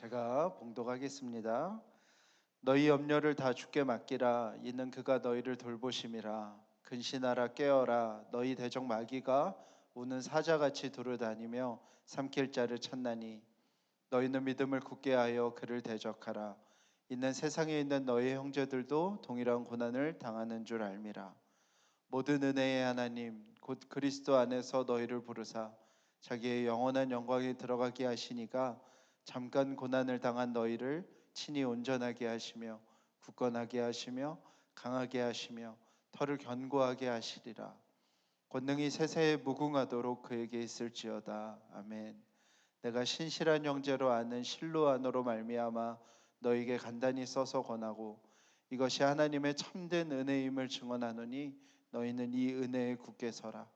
제가 봉독하겠습니다. 너희 염려를 다 주께 맡기라. 이는 그가 너희를 돌보심이라. 근신하라 깨어라. 너희 대적 마귀가 우는 사자같이 두루다니며 삼킬 자를 찾나니 너희는 믿음을 굳게 하여 그를 대적하라. 이는 세상에 있는 너희 형제들도 동일한 고난을 당하는 줄 알미라. 모든 은혜의 하나님 곧 그리스도 안에서 너희를 부르사 자기의 영원한 영광에 들어가게 하시니가 잠깐 고난을 당한 너희를 친히 온전하게 하시며 굳건하게 하시며 강하게 하시며 털을 견고하게 하시리라. 권능이 세세에 무궁하도록 그에게 있을지어다. 아멘. 내가 신실한 형제로 아는 실로 안으로 말미암아 너에게 간단히 써서 권하고 이것이 하나님의 참된 은혜임을 증언하노니 너희는 이 은혜에 굳게 서라.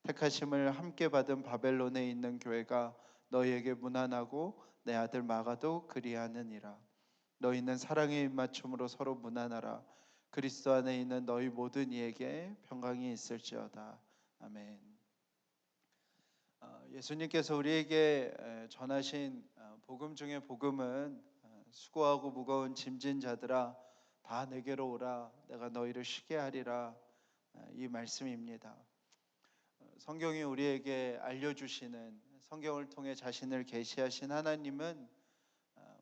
택하심을 함께 받은 바벨론에 있는 교회가 너희에게 문안하고 내 아들 마가도 그리하느니라. 너희는 사랑의 입맞춤으로 서로 문안하라. 그리스도 안에 있는 너희 모든 이에게 평강이 있을지어다. 아멘. 예수님께서 우리에게 전하신 복음 중에 복음은 수고하고 무거운 짐진 자들아 다 내게로 오라 내가 너희를 쉬게 하리라 이 말씀입니다. 성경이 우리에게 알려주시는 성경을 통해 자신을 계시하신 하나님은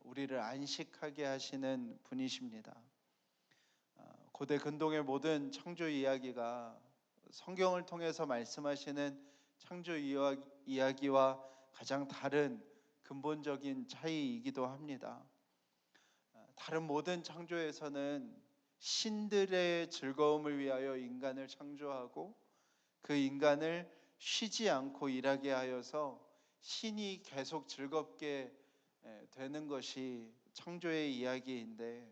우리를 안식하게 하시는 분이십니다. 고대 근동의 모든 창조 이야기가 성경을 통해서 말씀하시는 창조 이야기와 가장 다른 근본적인 차이이기도 합니다. 다른 모든 창조에서는 신들의 즐거움을 위하여 인간을 창조하고 그 인간을 쉬지 않고 일하게 하여서 신이 계속 즐겁게 되는 것이 창조의 이야기인데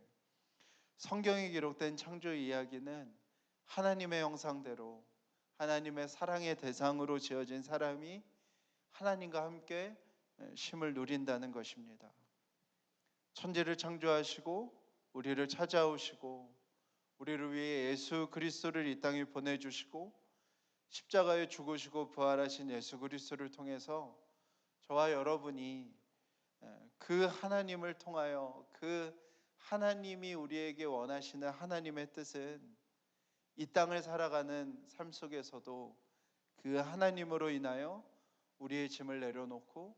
성경에 기록된 창조 이야기는 하나님의 형상대로 하나님의 사랑의 대상으로 지어진 사람이 하나님과 함께 쉼을 누린다는 것입니다. 천지를 창조하시고 우리를 찾아오시고 우리를 위해 예수 그리스도를 이 땅에 보내주시고 십자가에 죽으시고 부활하신 예수 그리스도를 통해서 저와 여러분이 그 하나님을 통하여 그 하나님이 우리에게 원하시는 하나님의 뜻은 이 땅을 살아가는 삶 속에서도 그 하나님으로 인하여 우리의 짐을 내려놓고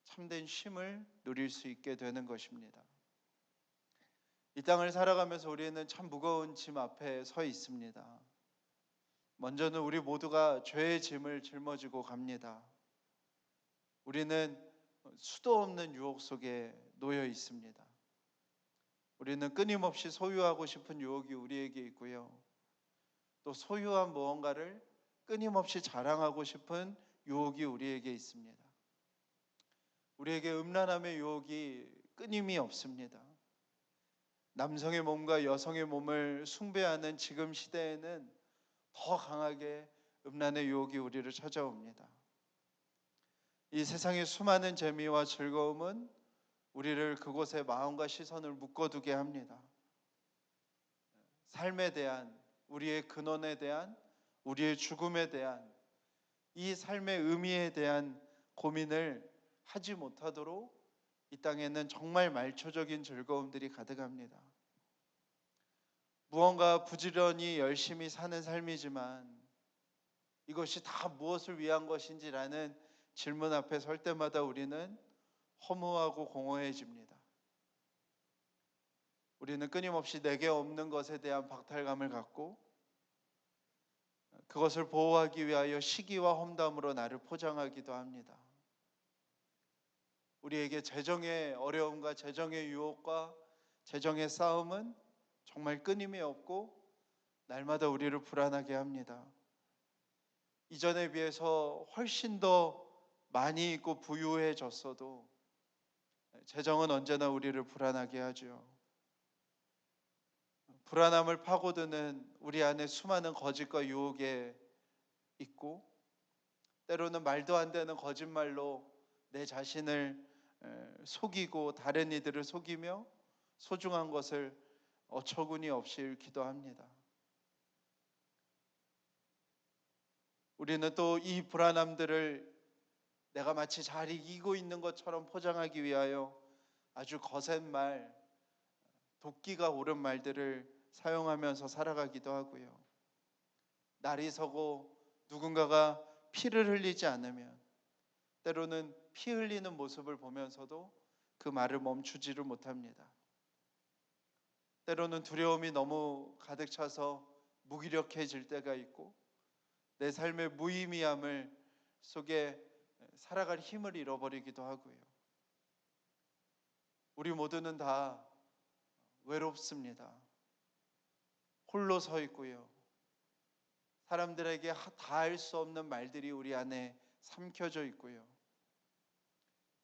참된 쉼을 누릴 수 있게 되는 것입니다. 이 땅을 살아가면서 우리는 참 무거운 짐 앞에 서 있습니다. 먼저는 우리 모두가 죄의 짐을 짊어지고 갑니다. 우리는 수도 없는 유혹 속에 놓여 있습니다. 우리는 끊임없이 소유하고 싶은 유혹이 우리에게 있고요. 또 소유한 무언가를 끊임없이 자랑하고 싶은 유혹이 우리에게 있습니다. 우리에게 음란함의 유혹이 끊임이 없습니다. 남성의 몸과 여성의 몸을 숭배하는 지금 시대에는 더 강하게 음란의 유혹이 우리를 찾아옵니다. 이 세상의 수많은 재미와 즐거움은 우리를 그곳에 마음과 시선을 묶어두게 합니다. 삶에 대한, 우리의 근원에 대한, 우리의 죽음에 대한, 이 삶의 의미에 대한 고민을 하지 못하도록 이 땅에는 정말 말초적인 즐거움들이 가득합니다. 무언가 부지런히 열심히 사는 삶이지만 이것이 다 무엇을 위한 것인지라는 질문 앞에 설 때마다 우리는 허무하고 공허해집니다. 우리는 끊임없이 내게 없는 것에 대한 박탈감을 갖고 그것을 보호하기 위하여 시기와 험담으로 나를 포장하기도 합니다. 우리에게 재정의 어려움과 재정의 유혹과 재정의 싸움은 정말 끊임이 없고 날마다 우리를 불안하게 합니다. 이전에 비해서 훨씬 더 많이 있고 부유해졌어도 재정은 언제나 우리를 불안하게 하죠. 불안함을 파고드는 우리 안에 수많은 거짓과 유혹에 있고 때로는 말도 안 되는 거짓말로 내 자신을 속이고 다른 이들을 속이며 소중한 것을 어처구니 없이 잃기도 합니다. 우리는 또 이 불안함들을 내가 마치 잘 이기고 있는 것처럼 포장하기 위하여 아주 거센 말, 도끼가 오른 말들을 사용하면서 살아가기도 하고요. 날이 서고 누군가가 피를 흘리지 않으면, 때로는 피 흘리는 모습을 보면서도 그 말을 멈추지를 못합니다. 때로는 두려움이 너무 가득 차서 무기력해질 때가 있고, 내 삶의 무의미함을 속에 살아갈 힘을 잃어버리기도 하고요. 우리 모두는 다 외롭습니다. 홀로 서 있고요. 사람들에게 다 할 수 없는 말들이 우리 안에 삼켜져 있고요.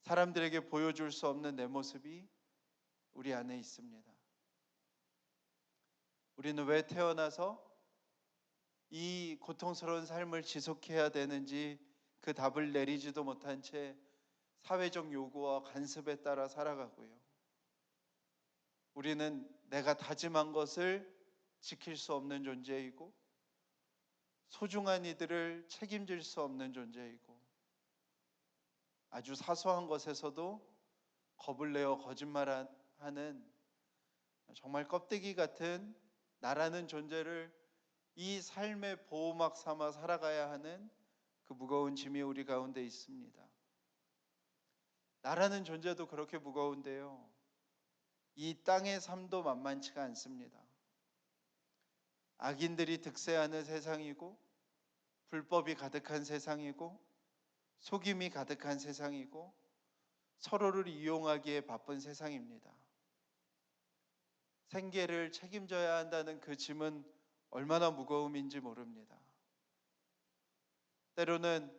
사람들에게 보여줄 수 없는 내 모습이 우리 안에 있습니다. 우리는 왜 태어나서 이 고통스러운 삶을 지속해야 되는지 그 답을 내리지도 못한 채 사회적 요구와 간섭에 따라 살아가고요. 우리는 내가 다짐한 것을 지킬 수 없는 존재이고, 소중한 이들을 책임질 수 없는 존재이고, 아주 사소한 것에서도 겁을 내어 거짓말하는 정말 껍데기 같은 나라는 존재를 이 삶의 보호막 삼아 살아가야 하는 그 무거운 짐이 우리 가운데 있습니다. 나라는 존재도 그렇게 무거운데요, 이 땅의 삶도 만만치가 않습니다. 악인들이 득세하는 세상이고, 불법이 가득한 세상이고, 속임이 가득한 세상이고, 서로를 이용하기에 바쁜 세상입니다. 생계를 책임져야 한다는 그 짐은 얼마나 무거움인지 모릅니다. 때로는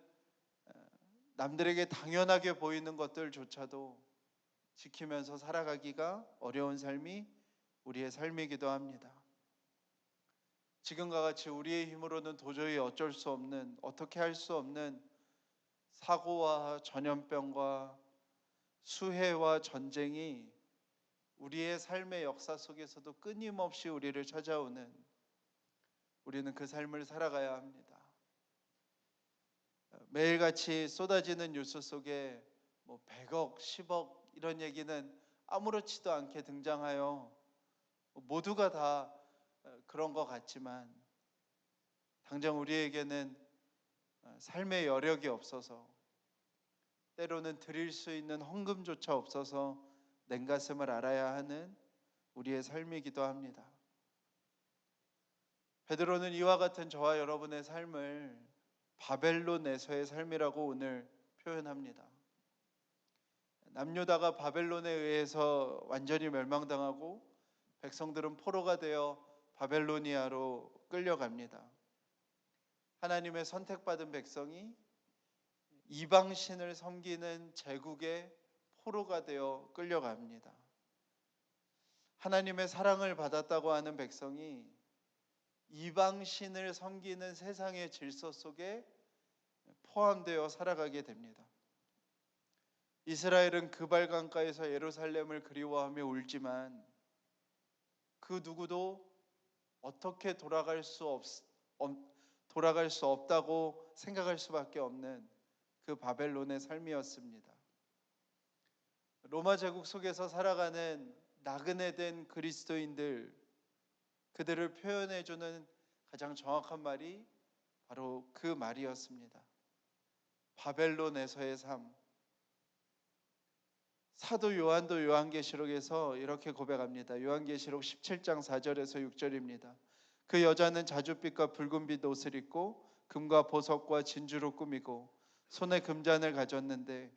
남들에게 당연하게 보이는 것들조차도 지키면서 살아가기가 어려운 삶이 우리의 삶이기도 합니다. 지금과 같이 우리의 힘으로는 도저히 어쩔 수 없는, 어떻게 할 수 없는 사고와 전염병과 수해와 전쟁이 우리의 삶의 역사 속에서도 끊임없이 우리를 찾아오는, 우리는 그 삶을 살아가야 합니다. 매일같이 쏟아지는 뉴스 속에 100억, 10억 이런 얘기는 아무렇지도 않게 등장하여 모두가 다 그런 것 같지만, 당장 우리에게는 삶의 여력이 없어서, 때로는 드릴 수 있는 헌금조차 없어서 냉가슴을 앓아야 하는 우리의 삶이기도 합니다. 베드로는 이와 같은 저와 여러분의 삶을 바벨론에서의 삶이라고 오늘 표현합니다. 남유다가 바벨론에 의해서 완전히 멸망당하고 백성들은 포로가 되어 바벨로니아로 끌려갑니다. 하나님의 선택받은 백성이 이방신을 섬기는 제국의 포로가 되어 끌려갑니다. 하나님의 사랑을 받았다고 하는 백성이 이방신을 섬기는 세상의 질서 속에 포함되어 살아가게 됩니다. 이스라엘은 그발강가에서 예루살렘을 그리워하며 울지만, 그 누구도 어떻게 돌아갈 수 없다고 생각할 수밖에 없는 그 바벨론의 삶이었습니다. 로마 제국 속에서 살아가는 나그네된 그리스도인들, 그들을 표현해주는 가장 정확한 말이 바로 그 말이었습니다. 바벨론에서의 삶. 사도 요한도 요한계시록에서 이렇게 고백합니다. 요한계시록 17장 4절에서 6절입니다. 그 여자는 자줏빛과 붉은빛 옷을 입고 금과 보석과 진주로 꾸미고 손에 금잔을 가졌는데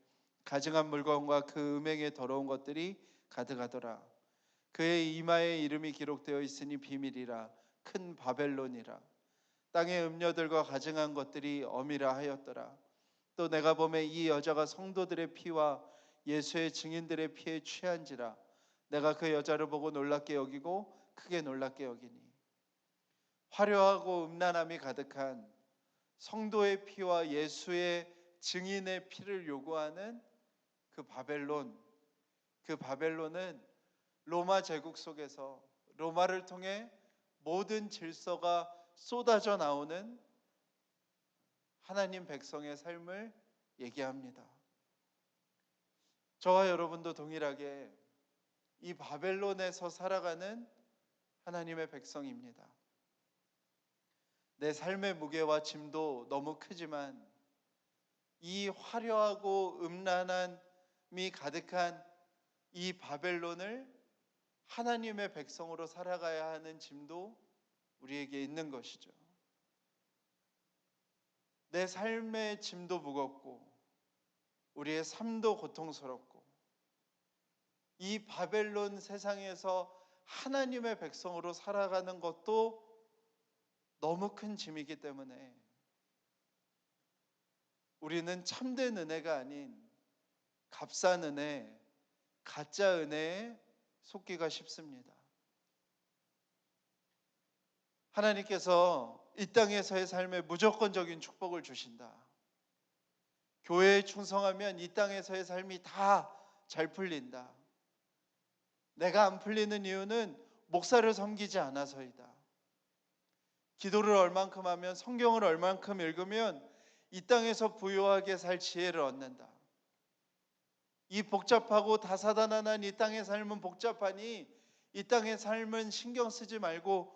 가증한 물건과 그 음행에 더러운 것들이 가득하더라. 그의 이마에 이름이 기록되어 있으니 비밀이라, 큰 바벨론이라. 땅의 음녀들과 가증한 것들이 엄이라 하였더라. 또 내가 보매 이 여자가 성도들의 피와 예수의 증인들의 피에 취한지라. 내가 그 여자를 보고 놀랍게 여기고 크게 놀랍게 여기니, 화려하고 음란함이 가득한 성도의 피와 예수의 증인의 피를 요구하는 그 바벨론, 그 바벨론은 로마 제국 속에서 로마를 통해 모든 질서가 쏟아져 나오는 하나님 백성의 삶을 얘기합니다. 저와 여러분도 동일하게 이 바벨론에서 살아가는 하나님의 백성입니다. 내 삶의 무게와 짐도 너무 크지만 이 화려하고 음란함이 가득한 이 바벨론을 하나님의 백성으로 살아가야 하는 짐도 우리에게 있는 것이죠. 내 삶의 짐도 무겁고 우리의 삶도 고통스럽고 이 바벨론 세상에서 하나님의 백성으로 살아가는 것도 너무 큰 짐이기 때문에 우리는 참된 은혜가 아닌 값싼 은혜, 가짜 은혜에 속기가 쉽습니다. 하나님께서 이 땅에서의 삶에 무조건적인 축복을 주신다. 교회에 충성하면 이 땅에서의 삶이 다 잘 풀린다. 내가 안 풀리는 이유는 목사를 섬기지 않아서이다. 기도를 얼만큼 하면, 성경을 얼만큼 읽으면 이 땅에서 부유하게 살 지혜를 얻는다. 이 복잡하고 다사다난한 이 땅의 삶은 복잡하니 이 땅의 삶은 신경 쓰지 말고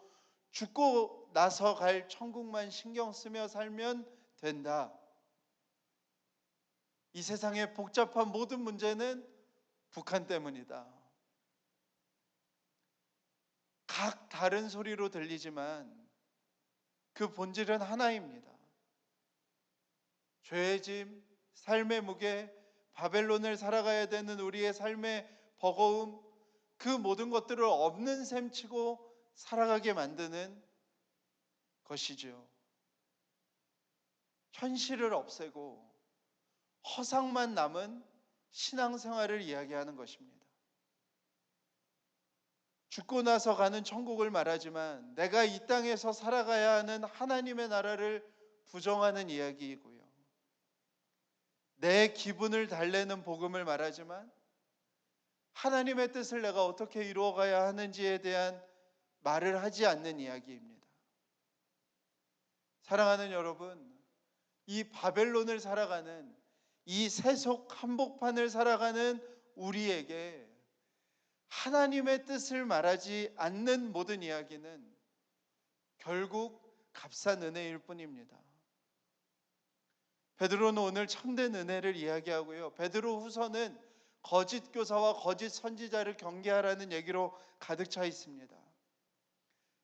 죽고 나서 갈 천국만 신경 쓰며 살면 된다. 이 세상의 복잡한 모든 문제는 북한 때문이다. 각 다른 소리로 들리지만 그 본질은 하나입니다. 죄의 짐, 삶의 무게, 바벨론을 살아가야 되는 우리의 삶의 버거움, 그 모든 것들을 없는 셈 치고 살아가게 만드는 것이죠. 현실을 없애고 허상만 남은 신앙생활을 이야기하는 것입니다. 죽고 나서 가는 천국을 말하지만 내가 이 땅에서 살아가야 하는 하나님의 나라를 부정하는 이야기이고요. 내 기분을 달래는 복음을 말하지만 하나님의 뜻을 내가 어떻게 이루어가야 하는지에 대한 말을 하지 않는 이야기입니다. 사랑하는 여러분, 이 바벨론을 살아가는, 이 세속 한복판을 살아가는 우리에게 하나님의 뜻을 말하지 않는 모든 이야기는 결국 값싼 은혜일 뿐입니다. 베드로는 오늘 참된 은혜를 이야기하고요. 베드로 후서는 거짓 교사와 거짓 선지자를 경계하라는 얘기로 가득 차 있습니다.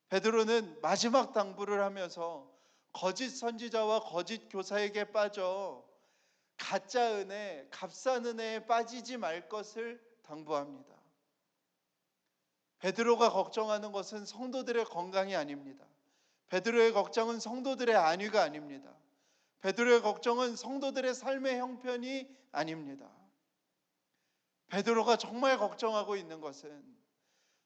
베드로는 마지막 당부를 하면서 거짓 선지자와 거짓 교사에게 빠져 가짜 은혜, 값싼 은혜에 빠지지 말 것을 당부합니다. 베드로가 걱정하는 것은 성도들의 건강이 아닙니다. 베드로의 걱정은 성도들의 안위가 아닙니다. 베드로의 걱정은 성도들의 삶의 형편이 아닙니다. 베드로가 정말 걱정하고 있는 것은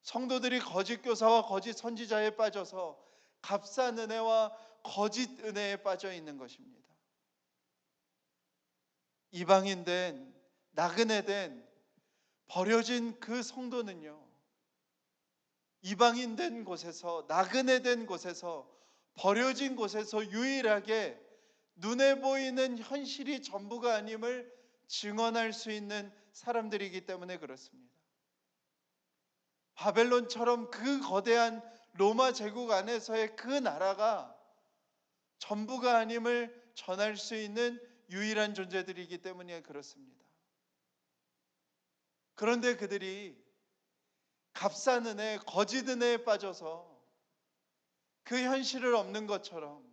성도들이 거짓 교사와 거짓 선지자에 빠져서 값싼 은혜와 거짓 은혜에 빠져 있는 것입니다. 이방인된, 나그네된, 버려진 그 성도는요, 이방인된 곳에서, 나그네된 곳에서, 버려진 곳에서 유일하게 눈에 보이는 현실이 전부가 아님을 증언할 수 있는 사람들이기 때문에 그렇습니다. 바벨론처럼 그 거대한 로마 제국 안에서의 그 나라가 전부가 아님을 전할 수 있는 유일한 존재들이기 때문에 그렇습니다. 그런데 그들이 값싼 은혜, 거짓 은혜에 빠져서 그 현실을 없는 것처럼,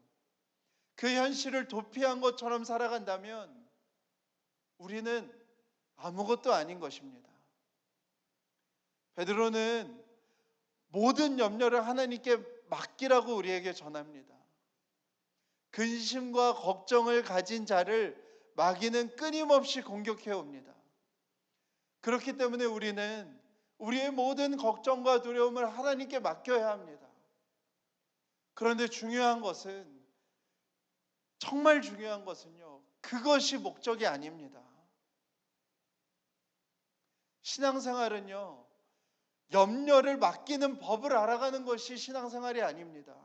그 현실을 도피한 것처럼 살아간다면 우리는 아무것도 아닌 것입니다. 베드로는 모든 염려를 하나님께 맡기라고 우리에게 전합니다. 근심과 걱정을 가진 자를 마귀는 끊임없이 공격해 옵니다. 그렇기 때문에 우리는 우리의 모든 걱정과 두려움을 하나님께 맡겨야 합니다. 그런데 중요한 것은, 정말 중요한 것은요, 그것이 목적이 아닙니다. 신앙생활은요, 염려를 맡기는 법을 알아가는 것이 신앙생활이 아닙니다.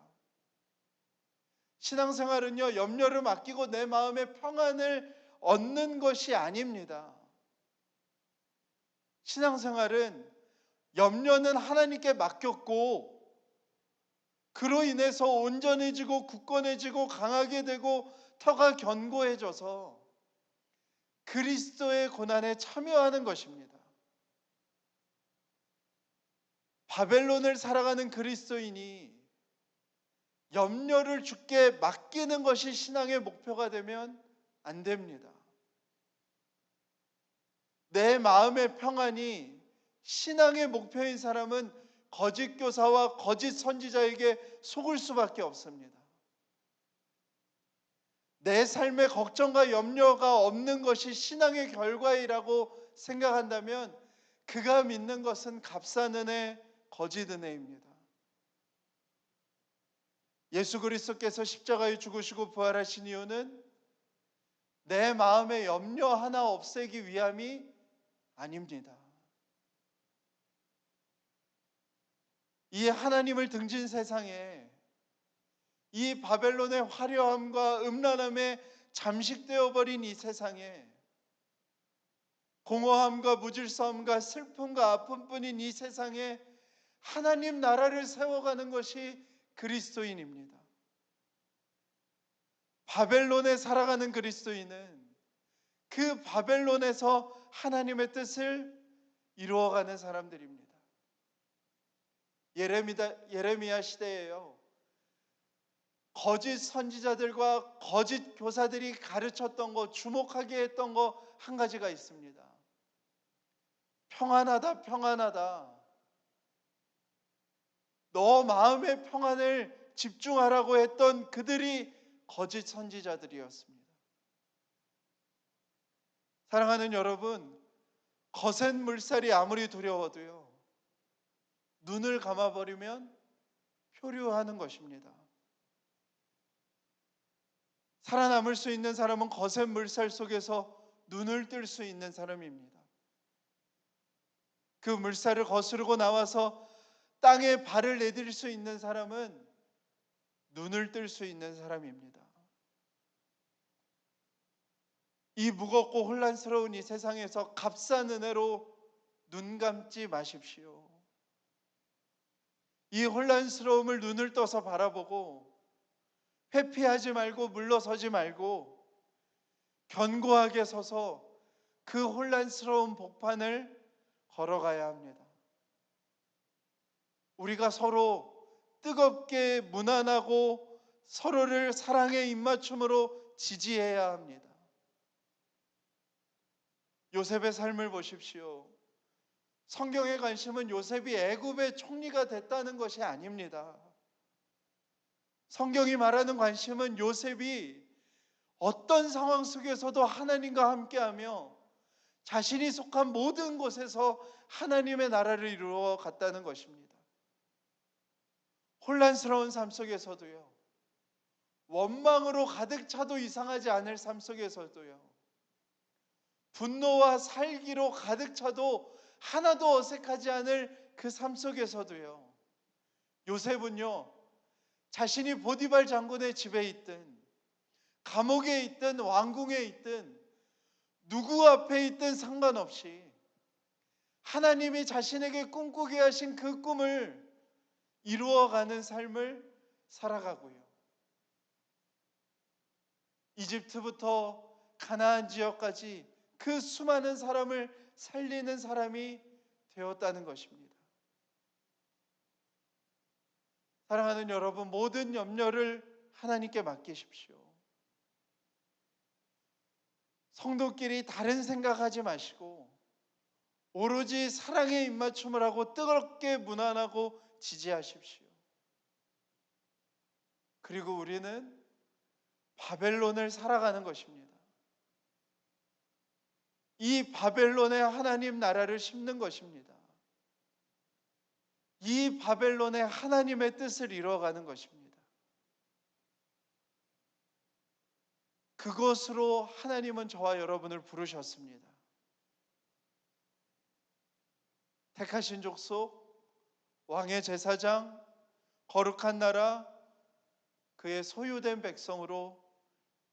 신앙생활은요, 염려를 맡기고 내 마음의 평안을 얻는 것이 아닙니다. 신앙생활은 염려는 하나님께 맡겼고 그로 인해서 온전해지고 굳건해지고 강하게 되고 터가 견고해져서 그리스도의 고난에 참여하는 것입니다. 바벨론을 살아가는 그리스도인이 염려를 주께 맡기는 것이 신앙의 목표가 되면 안 됩니다. 내 마음의 평안이 신앙의 목표인 사람은 거짓 교사와 거짓 선지자에게 속을 수밖에 없습니다. 내 삶에 걱정과 염려가 없는 것이 신앙의 결과이라고 생각한다면 그가 믿는 것은 값싼 은혜, 거짓 은혜입니다. 예수 그리스도께서 십자가에 죽으시고 부활하신 이유는 내 마음의 염려 하나 없애기 위함이 아닙니다. 이 하나님을 등진 세상에 이 바벨론의 화려함과 음란함에 잠식되어 버린 이 세상에 공허함과 무질서함과 슬픔과 아픔뿐인 이 세상에 하나님 나라를 세워가는 것이 그리스도인입니다. 바벨론에 살아가는 그리스도인은 그 바벨론에서 하나님의 뜻을 이루어가는 사람들입니다. 예레미야 시대에요, 거짓 선지자들과 거짓 교사들이 가르쳤던 것, 주목하게 했던 것 한 가지가 있습니다. 평안하다, 평안하다. 너 마음의 평안을 집중하라고 했던 그들이 거짓 선지자들이었습니다. 사랑하는 여러분, 거센 물살이 아무리 두려워도요, 눈을 감아버리면 표류하는 것입니다. 살아남을 수 있는 사람은 거센 물살 속에서 눈을 뜰 수 있는 사람입니다. 그 물살을 거스르고 나와서 땅에 발을 내딜 수 있는 사람은 눈을 뜰 수 있는 사람입니다. 이 무겁고 혼란스러운 이 세상에서 값싼 은혜로 눈 감지 마십시오. 이 혼란스러움을 눈을 떠서 바라보고 회피하지 말고 물러서지 말고 견고하게 서서 그 혼란스러운 복판을 걸어가야 합니다. 우리가 서로 뜨겁게 무난하고 서로를 사랑의 입맞춤으로 지지해야 합니다. 요셉의 삶을 보십시오. 성경의 관심은 요셉이 애굽의 총리가 됐다는 것이 아닙니다. 성경이 말하는 관심은 요셉이 어떤 상황 속에서도 하나님과 함께하며 자신이 속한 모든 곳에서 하나님의 나라를 이루어 갔다는 것입니다. 혼란스러운 삶 속에서도요, 원망으로 가득 차도 이상하지 않을 삶 속에서도요, 분노와 살기로 가득 차도 하나도 어색하지 않을 그 삶 속에서도요, 요셉은요, 자신이 보디발 장군의 집에 있든 감옥에 있든 왕궁에 있든 누구 앞에 있든 상관없이 하나님이 자신에게 꿈꾸게 하신 그 꿈을 이루어가는 삶을 살아가고요, 이집트부터 가나안 지역까지 그 수많은 사람을 살리는 사람이 되었다는 것입니다. 사랑하는 여러분, 모든 염려를 하나님께 맡기십시오. 성도끼리 다른 생각하지 마시고 오로지 사랑의 입맞춤을 하고 뜨겁게 무난하고 지지하십시오. 그리고 우리는 바벨론을 살아가는 것입니다. 이 바벨론에 하나님 나라를 심는 것입니다. 이 바벨론에 하나님의 뜻을 이루어가는 것입니다. 그것으로 하나님은 저와 여러분을 부르셨습니다. 택하신 족속, 왕의 제사장, 거룩한 나라, 그의 소유된 백성으로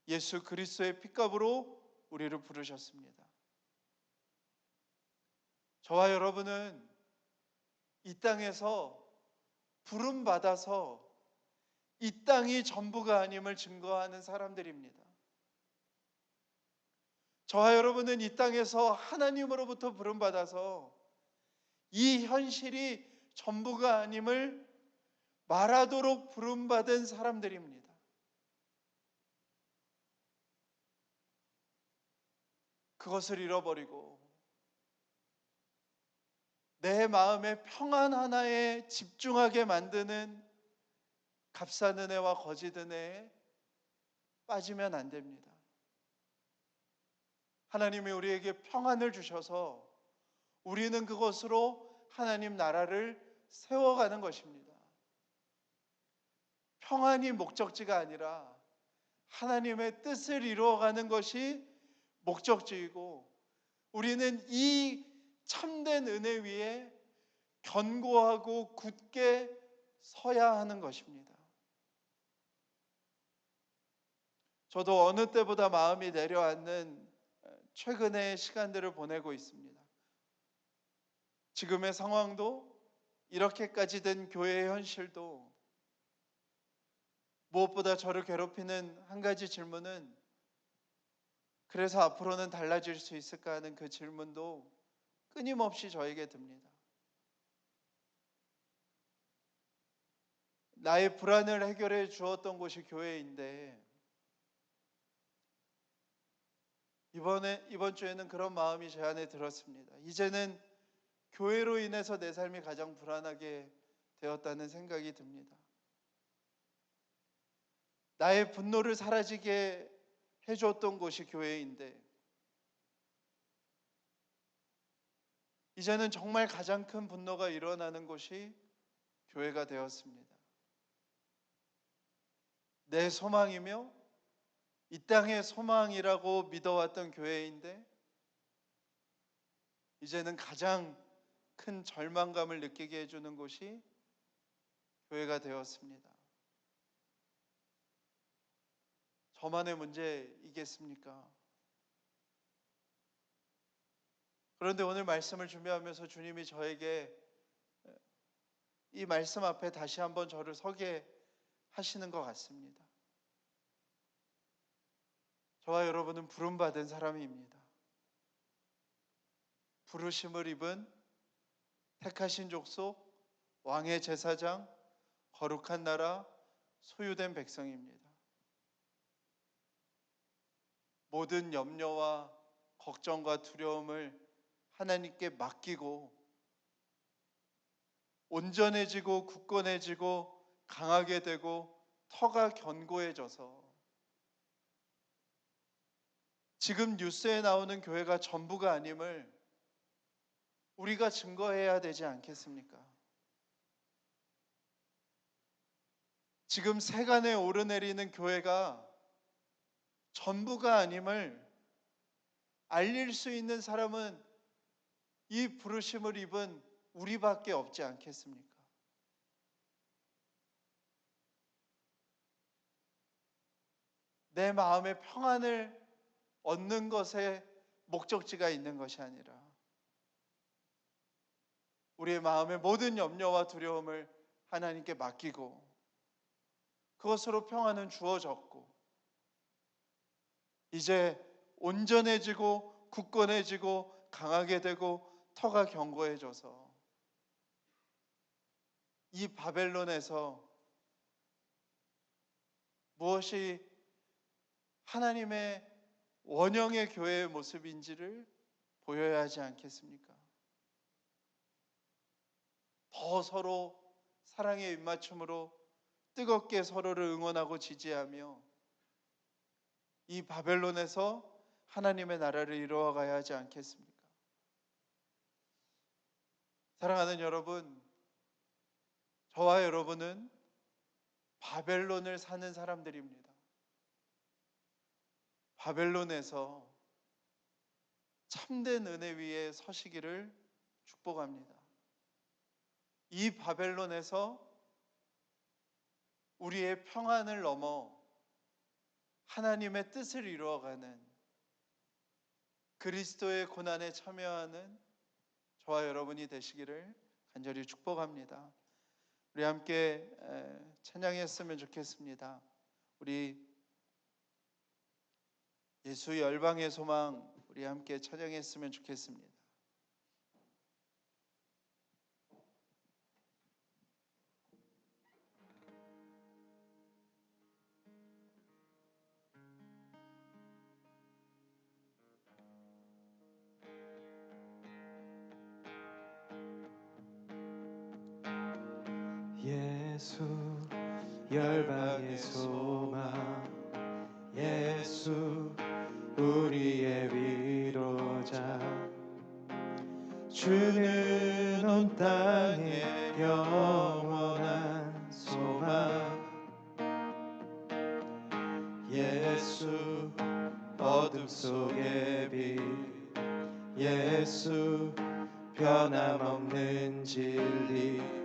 예수 그리스도의 핏값으로 우리를 부르셨습니다. 저와 여러분은 이 땅에서 부름받아서 이 땅이 전부가 아님을 증거하는 사람들입니다. 저와 여러분은 이 땅에서 하나님으로부터 부름받아서 이 현실이 전부가 아님을 말하도록 부름받은 사람들입니다. 그것을 잃어버리고 내 마음의 평안 하나에 집중하게 만드는 값싼 은혜와 거짓 은혜에 빠지면 안 됩니다. 하나님이 우리에게 평안을 주셔서 우리는 그것으로 하나님 나라를 세워가는 것입니다. 평안이 목적지가 아니라 하나님의 뜻을 이루어가는 것이 목적지이고, 우리는 이 참된 은혜 위에 견고하고 굳게 서야 하는 것입니다. 저도 어느 때보다 마음이 내려앉는 최근의 시간들을 보내고 있습니다. 지금의 상황도, 이렇게까지 된 교회의 현실도, 무엇보다 저를 괴롭히는 한 가지 질문은, 그래서 앞으로는 달라질 수 있을까 하는 그 질문도 끊임없이 저에게 듭니다. 나의 불안을 해결해 주었던 곳이 교회인데, 이번 주에는 그런 마음이 제 안에 들었습니다. 이제는 교회로 인해서 내 삶이 가장 불안하게 되었다는 생각이 듭니다. 나의 분노를 사라지게 해줬던 곳이 교회인데, 이제는 정말 가장 큰 분노가 일어나는 곳이 교회가 되었습니다. 내 소망이며 이 땅의 소망이라고 믿어왔던 교회인데, 이제는 가장 큰 절망감을 느끼게 해주는 곳이 교회가 되었습니다. 저만의 문제이겠습니까? 그런데 오늘 말씀을 준비하면서 주님이 저에게 이 말씀 앞에 다시 한번 저를 서게 하시는 것 같습니다. 저와 여러분은 부름받은 사람입니다. 부르심을 입은 택하신 족속, 왕의 제사장, 거룩한 나라, 소유된 백성입니다. 모든 염려와 걱정과 두려움을 하나님께 맡기고 온전해지고 굳건해지고 강하게 되고 터가 견고해져서 지금 뉴스에 나오는 교회가 전부가 아님을 우리가 증거해야 되지 않겠습니까? 지금 세간에 오르내리는 교회가 전부가 아님을 알릴 수 있는 사람은 이 부르심을 입은 우리밖에 없지 않겠습니까? 내 마음의 평안을 얻는 것에 목적지가 있는 것이 아니라 우리의 마음의 모든 염려와 두려움을 하나님께 맡기고 그것으로 평안은 주어졌고, 이제 온전해지고 굳건해지고 강하게 되고 터가 견고해져서 이 바벨론에서 무엇이 하나님의 원형의 교회의 모습인지를 보여야 하지 않겠습니까? 더 서로 사랑의 입맞춤으로 뜨겁게 서로를 응원하고 지지하며 이 바벨론에서 하나님의 나라를 이루어가야 하지 않겠습니까? 사랑하는 여러분, 저와 여러분은 바벨론을 사는 사람들입니다. 바벨론에서 참된 은혜 위에 서시기를 축복합니다. 이 바벨론에서 우리의 평안을 넘어 하나님의 뜻을 이루어가는, 그리스도의 고난에 참여하는 저와 여러분이 되시기를 간절히 축복합니다. 우리 함께 찬양했으면 좋겠습니다. 우리 예수 열방의 소망 우리 함께 찬양했으면 좋겠습니다. 예수 열방의 소망, 예수 우리의 위로자, 주는 온 땅에 영원한 소망. 예수 어둠 속의 빛, 예수 변함없는 진리,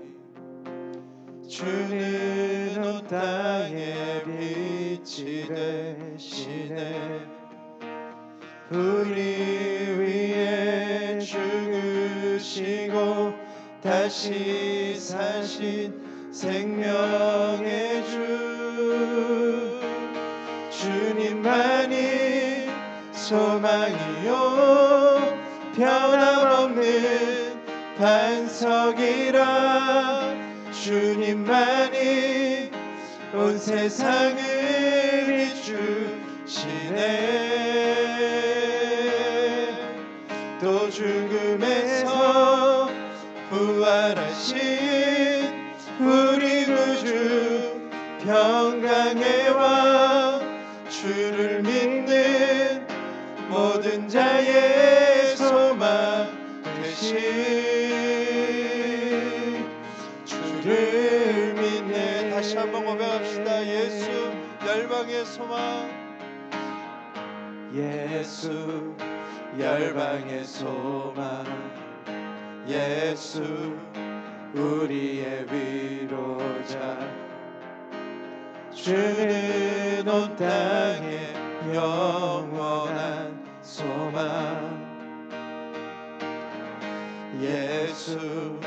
주는 온 땅에 빛이 되시네. 우리 위에 죽으시고 다시 사신 생명의 주, 주님만이 소망이요 변함없는 반석이라. 주님만이 온 세상을 비추시네. 또 죽음에서 부활하신 우리 구주 평강의 왕, 주를 믿는 모든 자의 소망 되신 주를 믿네. 다시 한번 고백합시다. 예수 열방의 소망, 예수 열방의 소망, 예수 우리의 위로자, 주는 온 땅에 영원한 소망. 예수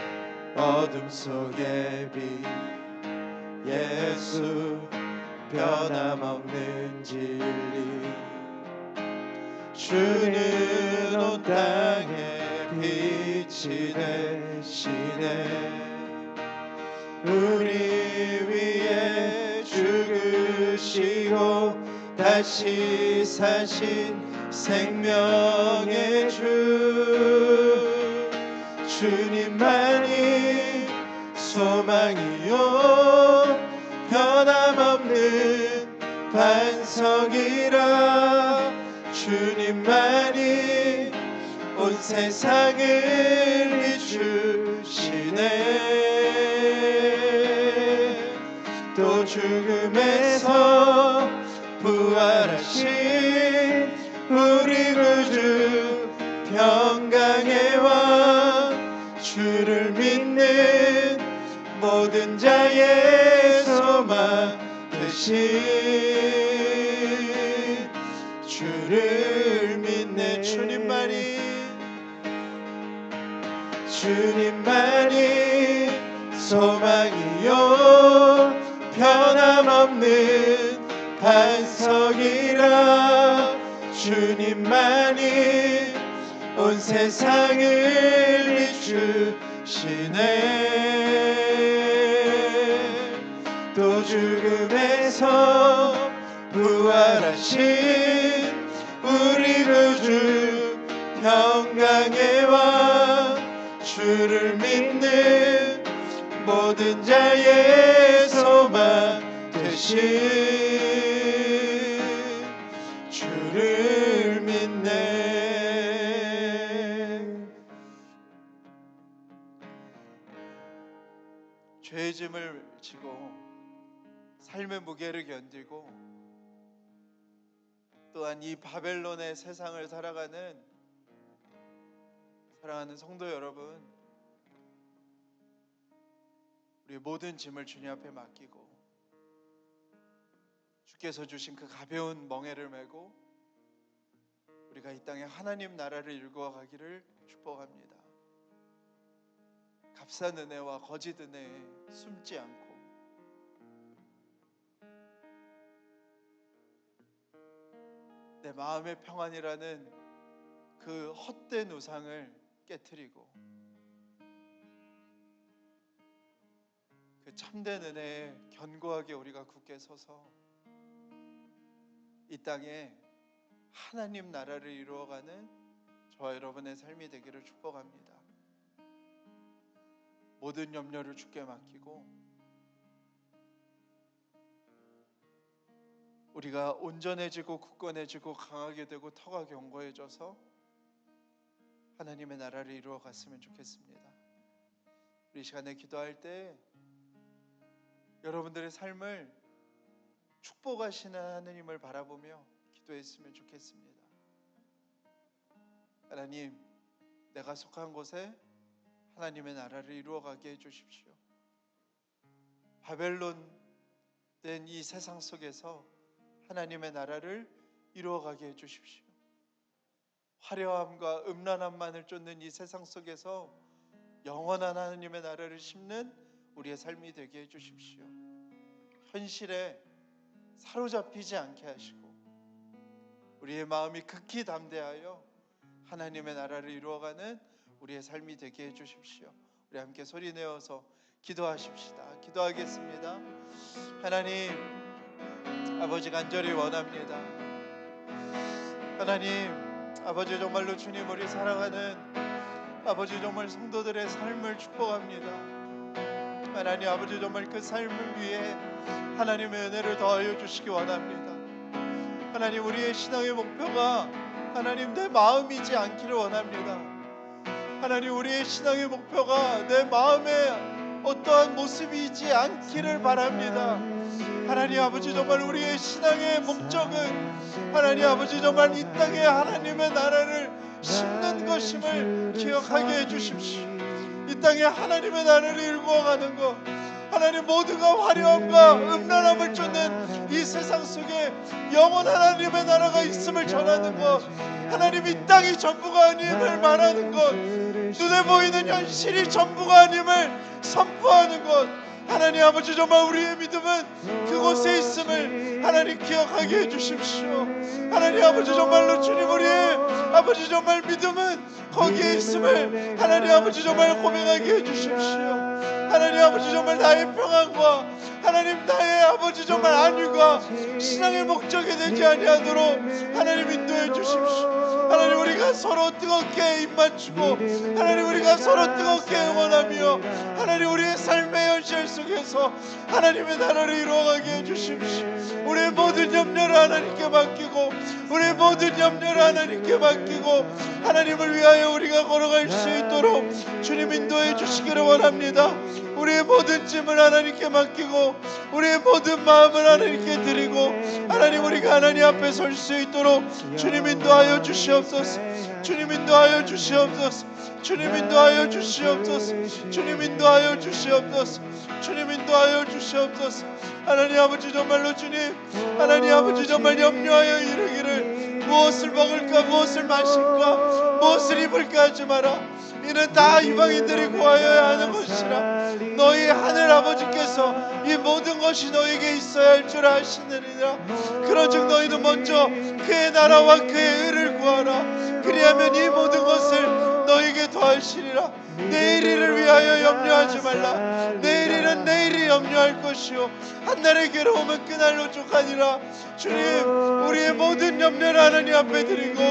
어둠 속의 빛, 예수 변함없는 진리, 주는 온 땅에 빛이 되시네. 우리 위에 죽으시고 다시 사신 생명의 주, 주님만이 소망이요 변함없는 반석이라. 주님만이 온 세상을 비추시네. 또 죽음에서 부활하신 우리 구주 평강의 왕, 주를 믿는 모든 자의 소망 되신 주를 믿네. 주님만이 소망이요 변함없는 반석이라. 주님만이 온 세상을 비추시네. 또 죽음에서 부활하신 우리 구주 평강의 왕, 주를 믿는 모든 자의 소망 되신 주를 믿네. 죄의 짐을 지고 삶의 무게를 견디고 또한 이 바벨론의 세상을 살아가는 사랑하는 성도 여러분, 우리 모든 짐을 주님 앞에 맡기고 주께서 주신 그 가벼운 멍에를 메고 우리가 이 땅에 하나님 나라를 일구어 가기를 축복합니다. 값싼 은혜와 거짓 은혜에 숨지 않고 내 마음의 평안이라는 그 헛된 우상을 깨트리고 그 참된 은혜에 견고하게 우리가 굳게 서서 이 땅에 하나님 나라를 이루어가는 저와 여러분의 삶이 되기를 축복합니다. 모든 염려를 주께 맡기고 우리가 온전해지고 굳건해지고 강하게 되고 터가 견고해져서 하나님의 나라를 이루어 갔으면 좋겠습니다. 우리 시간에 기도할 때 여러분들의 삶을 축복하시는 하느님을 바라보며 기도했으면 좋겠습니다. 하나님, 내가 속한 곳에 하나님의 나라를 이루어가게 해주십시오. 바벨론 된 이 세상 속에서 하나님의 나라를 이루어가게 해주십시오. 화려함과 음란함만을 쫓는 이 세상 속에서 영원한 하나님의 나라를 심는 우리의 삶이 되게 해주십시오. 현실에 사로잡히지 않게 하시고 우리의 마음이 극히 담대하여 하나님의 나라를 이루어가는 우리의 삶이 되게 해주십시오. 우리 함께 소리 내어서 기도하십시다. 기도하겠습니다. 하나님, 아버지 간절히 원합니다. 하나님, 아버지 정말로 주님 우리 살아가는 아버지 정말 성도들의 삶을 축복합니다. 하나님 아버지 정말 그 삶을 위해 하나님의 은혜를 더하여 주시기 원합니다. 하나님, 우리의 신앙의 목표가 하나님 내 마음이지 않기를 원합니다. 하나님, 우리의 신앙의 목표가 내 마음의 어떠한 모습이지 않기를 바랍니다. 하나님 아버지 정말 우리의 신앙의 목적은 하나님 아버지 정말 이 땅에 하나님의 나라를 심는 것임을 기억하게 해주십시오. 이 땅에 하나님의 나라를 일구어가는 것, 하나님 모두가 화려함과 음란함을 쫓는 이 세상 속에 영원한 하나님의 나라가 있음을 전하는 것, 하나님 이 땅이 전부가 아님을 말하는 것, 눈에 보이는 현실이 전부가 아님을 선포하는 것, 하나님 아버지 정말 우리의 믿음은 그곳에 있음을 하나님 기억하게 해주십시오. 하나님 아버지 정말로 주님 우리의 아버지 정말 믿음은 거기에 있음을 하나님 아버지 정말 고백하게 해주십시오. 하나님 아버지 정말 나의 평안과 하나님 나의 아버지 정말 안위가 신앙의 목적이 되지 아니하도록 하나님 인도해 주십시오. 하나님 우리가 서로 뜨겁게 입맞추고 하나님 우리가 서로 뜨겁게 응원하며 하나님 우리의 삶의 현실 속에서 하나님의 나라를 이루어가게 해주십시오. 우리의 모든 염려를 하나님께 맡기고 우리의 모든 염려를 하나님께 맡기고 하나님을 위하여 우리가 걸어갈 수 있도록 주님 인도해 주시기를 원합니다. 우리의 모든 짐을 하나님께 맡기고 우리의 모든 마음을 하나님께 드리고 하나님 우리가 하나님 앞에 설 수 있도록 주님 인도하여 주시옵소서. 주님 인도하여 주시옵소서. 주님 인도하여 주시옵소서. 주님 인도하여 주시옵소서. 주님 인도하여 주시옵소서. 하나님 아버지 정말로 주님 하나님 아버지 정말 염려하여 이르기를 무엇을 먹을까 무엇을 마실까 무엇을 입을까 하지 마라. 이는 다 이방인들이 구하여야 하는 것이라. 너희 하늘 아버지께서 이 모든 것이 너에게 있어야 할 줄 아시느니라. 그러즉 너희는 먼저 그의 나라와 그의 의를 구하라. 그리하면 이 모든 것을 너에게 더하시리라. 내일 일을 위하여 염려하지 말라. 내일 일은 내일이 염려할 것이요 한날의 괴로움은 그날로 족하니라. 주님 우리의 모든 염려를 하나님 앞에 드리고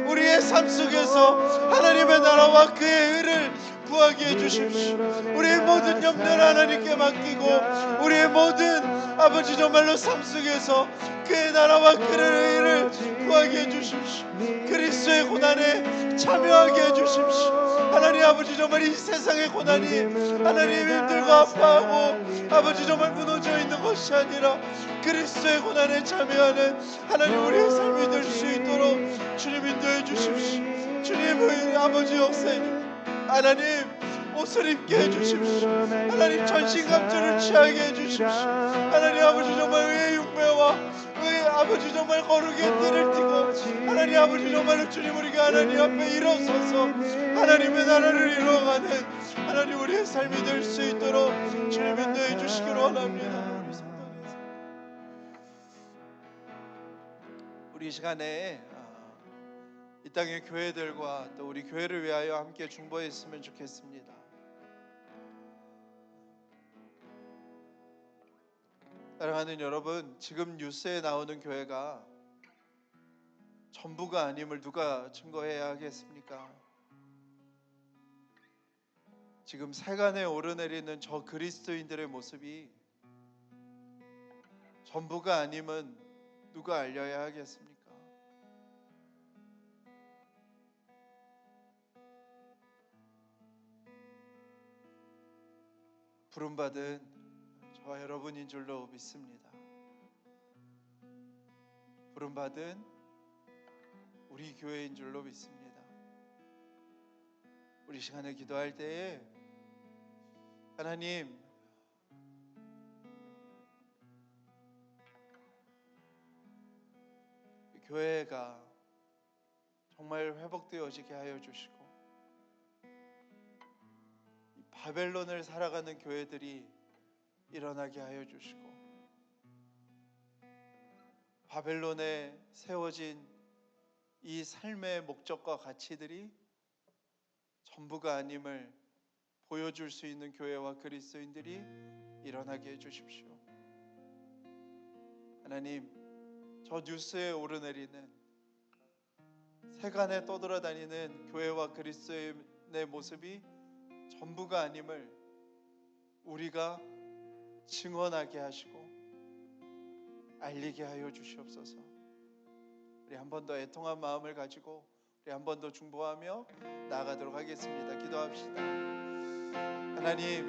우리의 삶 속에서 하나님의 나라와 그의 의를 구하게 해주십시오. 우리의 모든 염려를 하나님께 맡기고 우리의 모든 아버지 정말로 삶 속에서 그의 나라와 그의 의를 구하게 해주십시오. 그리스도의 고난에 참여하게 해주십시오. 하나님 아버지 정말 이 세상의 고난이 하나님 힘들고 아파하고 아버지 정말 무너져 있는 것이 아니라 그리스도의 고난에 참여하는 하나님 우리의 삶이 될 수 있도록 주님 인도해 주십시오. 주님 아버지 역사에 하나님 옷을 입게 해주십시오. 하나님 전신갑주를 취하게 해주십시오. 하나님 아버지 정말 의의 흉배와 아버지 정말 거룩의 띠를 띠고 하나님 아버지 정말로 주님 우리가 하나님 앞에 일어서서 하나님의 나라를 이루어가는 하나님 우리의 삶이 될 수 있도록 주님 인도해 주시기를 원합니다. 우리 성도께서 우리 시간에 이 땅의 교회들과 또 우리 교회를 위하여 함께 중보했으면 좋겠습니다. 사랑하는 여러분, 지금 뉴스에 나오는 교회가 전부가 아님을 누가 증거해야 하겠습니까? 지금 세간에 오르내리는 저 그리스도인들의 모습이 전부가 아님은 누가 알려야 하겠습니까? 부름받은 저와 여러분인 줄로 믿습니다. 부름받은 우리 교회인 줄로 믿습니다. 우리 시간에 기도할 때에 하나님 교회가 정말 회복되어지게 하여 주시고 이 바벨론을 살아가는 교회들이 일어나게 하여 주시고 바벨론에 세워진 이 삶의 목적과 가치들이 전부가 아님을 보여줄 수 있는 교회와 그리스도인들이 일어나게 해주십시오. 하나님, 저 뉴스에 오르내리는 세간에 떠돌아다니는 교회와 그리스도인의 모습이 전부가 아님을 우리가 증언하게 하시고 알리게 하여 주시옵소서. 우리 한 번 더 애통한 마음을 가지고 우리 한 번 더 중보하며 나아가도록 하겠습니다. 기도합시다. 하나님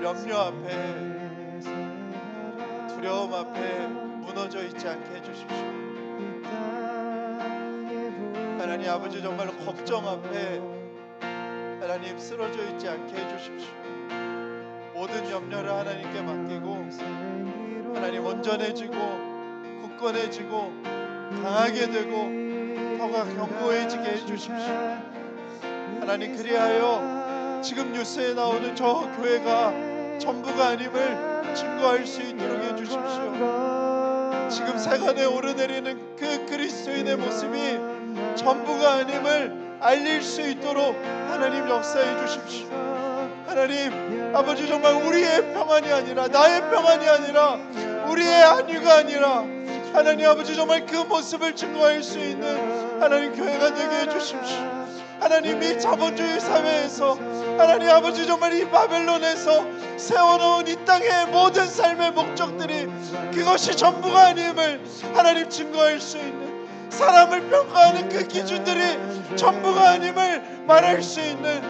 염려 앞에 두려움 앞에 무너져 있지 않게 해주십시오. 하나님 아버지 정말로 걱정 앞에 하나님 쓰러져 있지 않게 해주십시오. 모든 염려를 하나님께 맡기고 하나님 온전해지고 굳건해지고 강하게 되고 더가 견고해지게 해주십시오. 하나님 그리하여 지금 뉴스에 나오는 저 교회가 전부가 아님을 증거할 수 있도록 해주십시오. 지금 세간에 오르내리는 그 그리스도인의 모습이 전부가 아님을 알릴 수 있도록 하나님 역사해 주십시오. 하나님 아버지 정말 우리의 평안이 아니라 나의 평안이 아니라 우리의 안위가 아니라 하나님 아버지 정말 그 모습을 증거할 수 있는 하나님 교회가 되게 해주십시오. 하나님 이 자본주의 사회에서 하나님 아버지 정말 이 바벨론에서 세워놓은 이 땅의 모든 삶의 목적들이 그것이 전부가 아님을 하나님 증거할 수 있는 사람을 평가하는 그 기준들이 전부가 아님을 말할 수 있는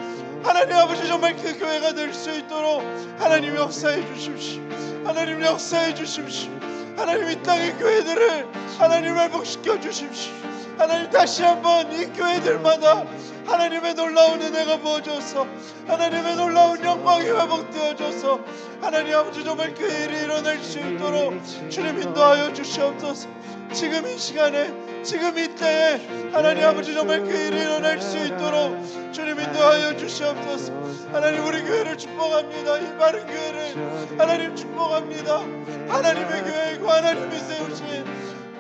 하나님 아버지 정말 그 교회가 될 수 있도록 하나님 역사해 주십시오. 하나님 역사해 주십시오. 하나님 이 땅의 교회들을 하나님 회복시켜 주십시오. 하나님 다시 한번 이 교회들마다 하나님의 놀라운 은혜가 부어져서 하나님의 놀라운 영광이 회복되어져서 하나님 아버지 정말 그 일이 일어날 수 있도록 주님 인도하여 주시옵소서. 지금 이 시간에 지금 이때에 하나님 아버지 정말 그 일이 일어날 수 있도록 주님 인도하여 주시옵소서. 하나님 우리 교회를 축복합니다. 이 바른 교회를 하나님 축복합니다. 하나님의 교회이고 하나님이 세우신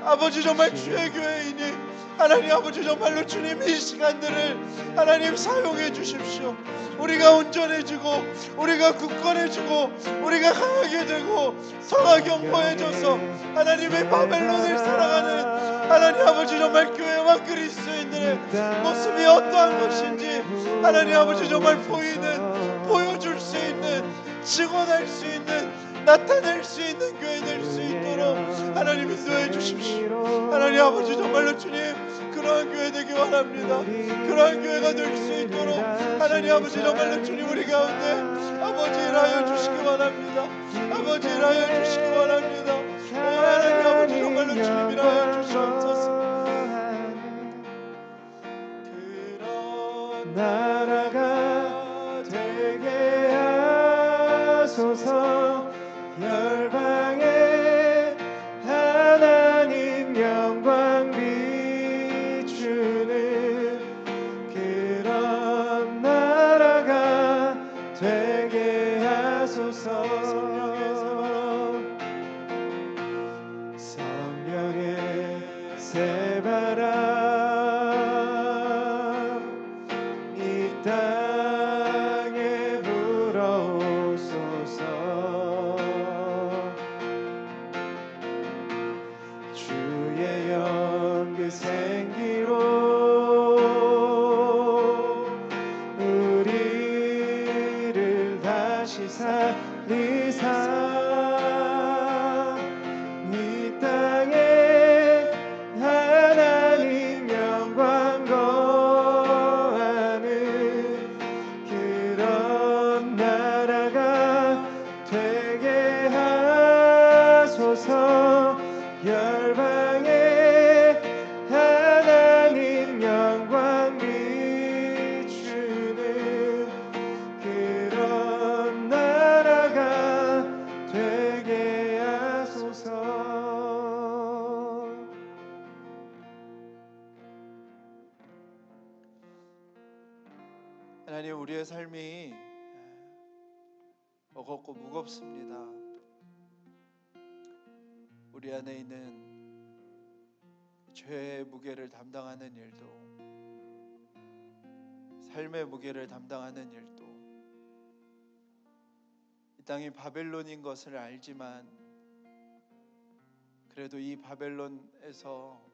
아버지 정말 주의 교회이니 하나님 아버지 정말로 주님 이 시간들을 하나님 사용해 주십시오. 우리가 온전해지고 우리가 굳건해지고 우리가 강하게 되고 성화 견고해져서 하나님의 바벨론을 살아가는 하나님 아버지 정말 교회와 그리스도인들의 모습이 어떠한 것인지 하나님 아버지 정말 보여줄 수 있는 증언할 수 있는 나타낼 수 있는 교회 될 수 있도록 하나님 인도해 주십시오. 하나님 아버지 정말로 주님 그러한 교회 되기 원합니다. 그러한 교회가 될 수 있도록 하나님 아버지 정말로 주님 우리 가운데 아버지 일하여 주시기 원합니다. 아버지 일하여 주시기 원합니다. 오 하나님 아버지 정말로 주님 일하여 주시옵소서. 그런 나라가 되게 하소서. 새바람 이 땅에 불어오소서. 주의 연그 생기로 우리를 다시 살리사 이 땅에 하나님 영광 거하는 그런 나라가 되게 하소서. 열방에 하나님 영광 비추는 그런 나라가 되게 하소서. 하나님, 우리의 삶이 버겁고 무겁습니다. 우리 안에 있는 죄의 무게를 담당하는 일도, 삶의 무게를 담당하는 일도, 이 땅이 바벨론인 것을 알지만 그래도 이 바벨론에서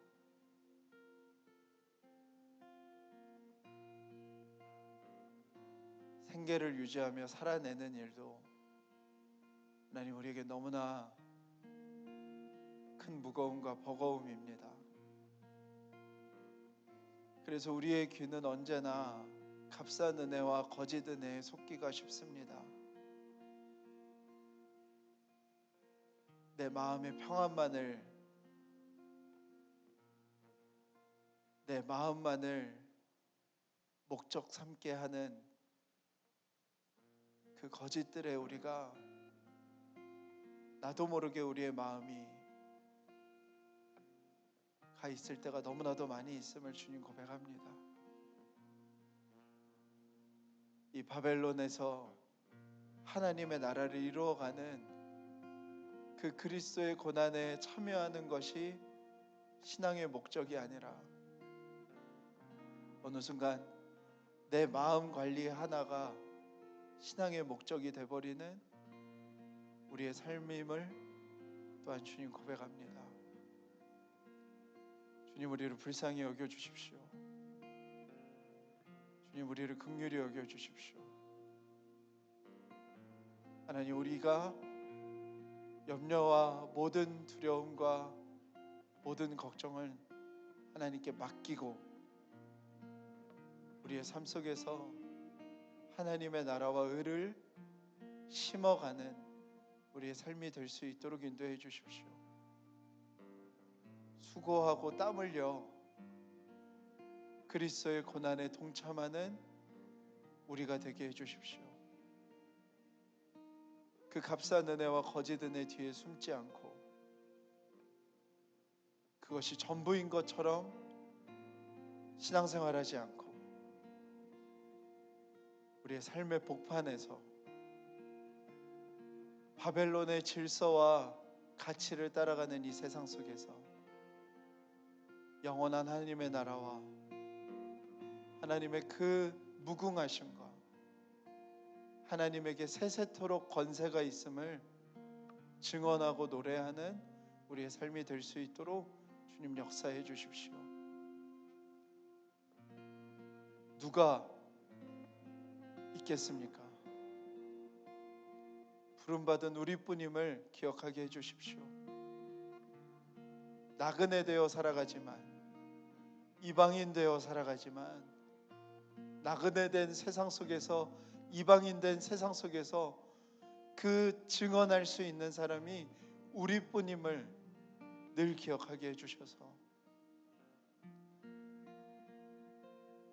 생계를 유지하며 살아내는 일도 하나님, 우리에게 너무나 큰 무거움과 버거움입니다. 그래서 우리의 귀는 언제나 값싼 은혜와 거짓 은혜에 속기가 쉽습니다. 내 마음의 평안만을, 내 마음만을 목적 삼게 하는 그 거짓들에 우리가 나도 모르게 우리의 마음이 가 있을 때가 너무나도 많이 있음을 주님 고백합니다. 이 바벨론에서 하나님의 나라를 이루어가는 그 그리스도의 고난에 참여하는 것이 신앙의 목적이 아니라 어느 순간 내 마음 관리 하나가 신앙의 목적이 되어버리는 우리의 삶임을 또한 주님 고백합니다. 주님, 우리를 불쌍히 여겨주십시오. 주님, 우리를 긍휼히 여겨주십시오. 하나님, 우리가 염려와 모든 두려움과 모든 걱정을 하나님께 맡기고 우리의 삶 속에서 하나님의 나라와 의를 심어가는 우리의 삶이 될 수 있도록 인도해 주십시오. 수고하고 땀 흘려 그리스도의 고난에 동참하는 우리가 되게 해 주십시오. 그 값싼 은혜와 거짓 은혜 뒤에 숨지 않고 그것이 전부인 것처럼 신앙생활하지 않고 우리의 삶의 복판에서 바벨론의 질서와 가치를 따라가는 이 세상 속에서 영원한 하나님의 나라와 하나님의 그 무궁하심과 하나님에게 세세토록 권세가 있음을 증언하고 노래하는 우리의 삶이 될 수 있도록 주님 역사해 주십시오. 누가 있겠습니까? 부름받은 우리뿐임을 기억하게 해주십시오. 나그네 되어 살아가지만, 이방인 되어 살아가지만, 나그네 된 세상 속에서, 이방인 된 세상 속에서 그 증언할 수 있는 사람이 우리뿐임을 늘 기억하게 해주셔서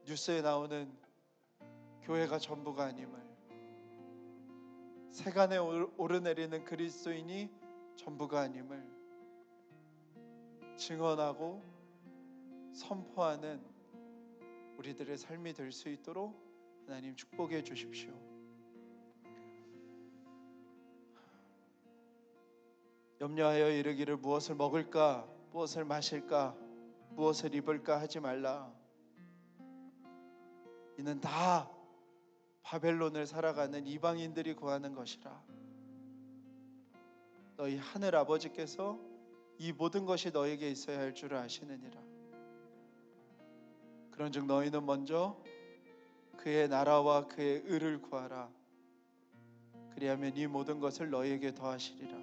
뉴스에 나오는 교회가 전부가 아님을, 세간에 오르내리는 그리스도인이 전부가 아님을 증언하고 선포하는 우리들의 삶이 될 수 있도록 하나님 축복해 주십시오. 염려하여 이르기를 무엇을 먹을까, 무엇을 마실까, 무엇을 입을까 하지 말라. 이는 다 바벨론을 살아가는 이방인들이 구하는 것이라. 너희 하늘 아버지께서 이 모든 것이 너에게 있어야 할 줄을 아시느니라. 그런즉 너희는 먼저 그의 나라와 그의 의를 구하라. 그리하면 이 모든 것을 너희에게 더하시리라.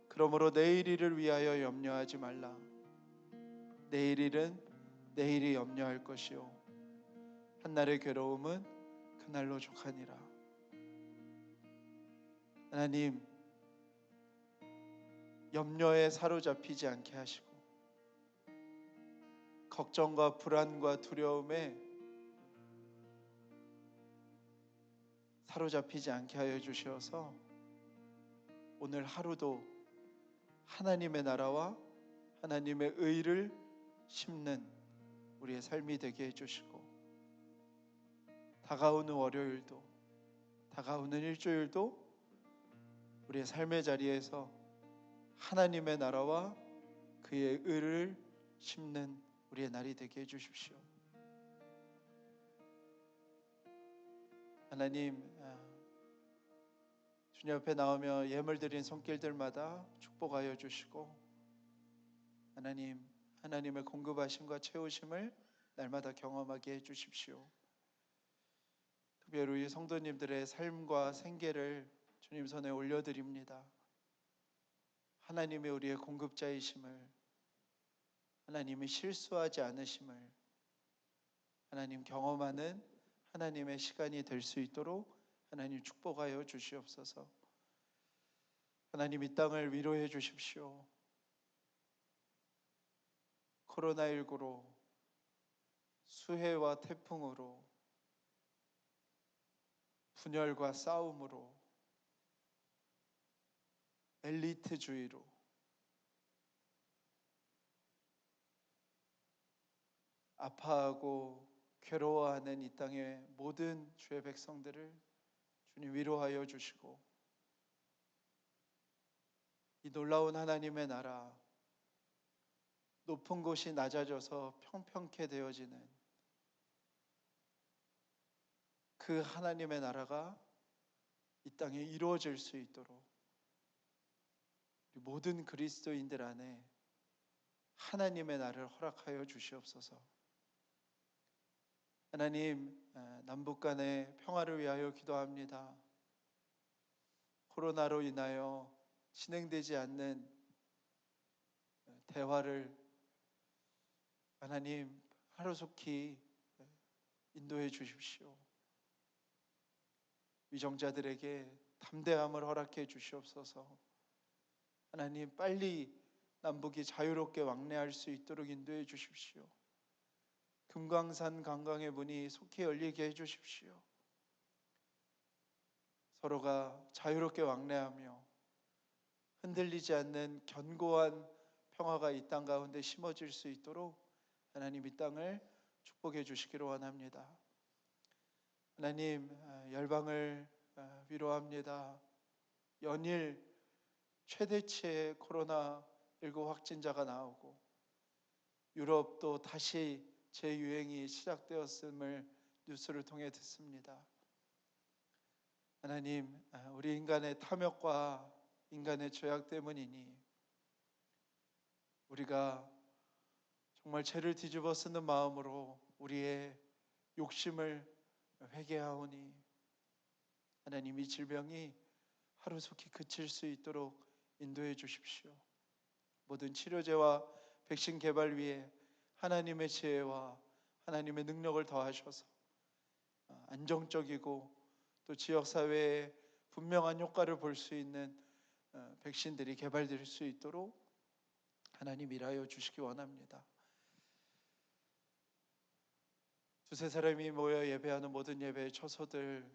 그러므로 내일 일을 위하여 염려하지 말라. 내일 일은 내일이 염려할 것이요 한날의 괴로움은 그날로 족하니라. 하나님, 염려에 사로잡히지 않게 하시고 걱정과 불안과 두려움에 사로잡히지 않게 하여 주시어서 오늘 하루도 하나님의 나라와 하나님의 의를 심는 우리의 삶이 되게 해주시고 다가오는 월요일도 다가오는 일주일도 우리의 삶의 자리에서 하나님의 나라와 그의 의를 심는 우리의 날이 되게 해주십시오. 하나님, 주님 앞에 나오며 예물 드린 손길들마다 축복하여 주시고 하나님, 하나님의 공급하심과 채우심을 날마다 경험하게 해주십시오. 특별히 우리 성도님들의 삶과 생계를 주님 손에 올려드립니다. 하나님의 우리의 공급자이심을, 하나님이 실수하지 않으심을 하나님 경험하는 하나님의 시간이 될 수 있도록 하나님 축복하여 주시옵소서. 하나님, 이 땅을 위로해 주십시오. 코로나19로 수해와 태풍으로 분열과 싸움으로 엘리트주의로 아파하고 괴로워하는 이 땅의 모든 주의 백성들을 주님 위로하여 주시고 이 놀라운 하나님의 나라, 높은 곳이 낮아져서 평평케 되어지는 그 하나님의 나라가 이 땅에 이루어질 수 있도록 우리 모든 그리스도인들 안에 하나님의 나라를 허락하여 주시옵소서. 하나님, 남북 간의 평화를 위하여 기도합니다. 코로나로 인하여 진행되지 않는 대화를 하나님 하루속히 인도해 주십시오. 위정자들에게 담대함을 허락해 주시옵소서. 하나님, 빨리 남북이 자유롭게 왕래할 수 있도록 인도해 주십시오. 금강산 관광의 문이 속히 열리게 해 주십시오. 서로가 자유롭게 왕래하며 흔들리지 않는 견고한 평화가 이 땅 가운데 심어질 수 있도록 하나님 이 땅을 축복해 주시기를 원합니다. 하나님, 열방을 위로합니다. 연일 최대치의 코로나19 확진자가 나오고 유럽도 다시 재유행이 시작되었음을 뉴스를 통해 듣습니다. 하나님, 우리 인간의 탐욕과 인간의 죄악 때문이니 우리가 정말 죄를 뒤집어 쓰는 마음으로 우리의 욕심을 회개하오니 하나님, 이 질병이 하루속히 그칠 수 있도록 인도해 주십시오. 모든 치료제와 백신 개발 위에 하나님의 지혜와 하나님의 능력을 더하셔서 안정적이고 또 지역사회에 분명한 효과를 볼 수 있는 백신들이 개발될 수 있도록 하나님 일하여 주시기 원합니다. 두세 사람이 모여 예배하는 모든 예배의 처소들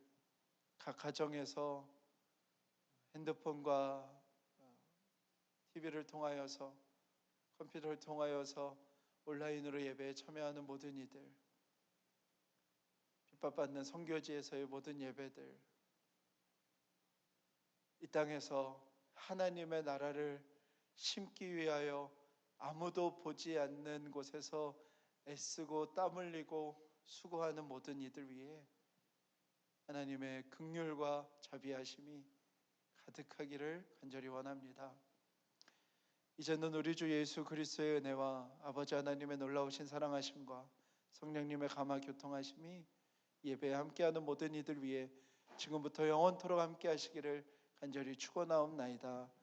각 가정에서 핸드폰과 TV를 통하여서 컴퓨터를 통하여서 온라인으로 예배에 참여하는 모든 이들, 핍박받는 선교지에서의 모든 예배들, 이 땅에서 하나님의 나라를 심기 위하여 아무도 보지 않는 곳에서 애쓰고 땀 흘리고 수고하는 모든 이들 위해 하나님의 긍휼과 자비하심이 가득하기를 간절히 원합니다. 이제는 우리 주 예수 그리스도의 은혜와 아버지 하나님의 놀라우신 사랑하심과 성령님의 감화 교통하심이 예배에 함께하는 모든 이들 위해 지금부터 영원토록 함께하시기를 간절히 축원하옵나이다.